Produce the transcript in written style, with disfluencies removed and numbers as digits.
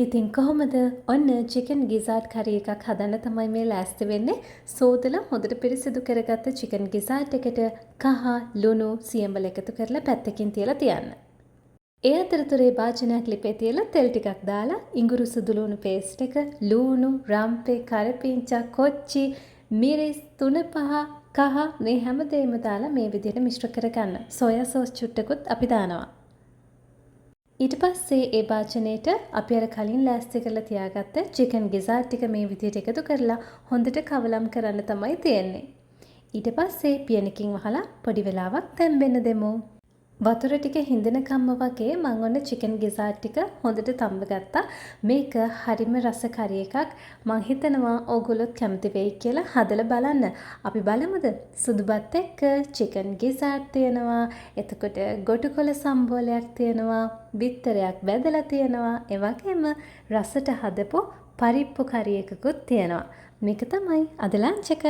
ඉතින් කොහොමද ඔන්න චිකන් ගිසාඩ් කරි එකක් හදන්න තමයි මේ ලෑස්ති වෙන්නේ. සෝදලා හොඳට පිරිසිදු කරගත්ත චිකන් ගිසාඩ් එකට කහ, ලුණු, සියඹල එකතු කරලා පැත්තකින් තියලා තියන්න. ඒ අතරතුරේ භාජනයක් ලිපේ තියලා තෙල් ටිකක් දාලා ඉඟුරු සුදුලුණු පේස්ට් එක, ලූණු, රම්පේ, කරපිංචා, කොච්චි, මිරිස්, තුනපහ, කහ මේ හැමදේම දාලා මේ විදිහට මිශ්‍ර කරගන්න. සෝයා සෝස් චුට්ටකුත් අපි දානවා. ඊට පස්සේ ඒ භාජනයේට අපි අර කලින් ලෑස්ති කරලා තියාගත්ත චිකන් ගිසාඩ් ටික මේ විදිහට එකතු කරලා හොඳට කවලම් කරන්න තමයි තියෙන්නේ. ඊට පස්සේ පියනකින් වහලා පොඩි වෙලාවක් තැම්බෙන්න දෙමු. වතුර ටික හිඳිනකම්ම වගේ මම ඔන්න චිකන් ගිසාඩ් ටික හොඳට තම්බ ගත්තා. මේක හරිම රස කරි එකක්. මං හිතනවා ඕගොල්ලොත් කැමති වෙයි කියලා හදලා බලන්න. අපි බලමුද? සුදු බත් එක්ක චිකන් ගිසාඩ් තියෙනවා. එතකොට ගොටුකොළ සම්බෝලයක් තියෙනවා. බිත්තරයක් බැදලා තියෙනවා. ඒ වගේම රසට හදපු පරිප්පු කරි එකකුත් තියෙනවා. මේක තමයි අද ලන්ච් එක.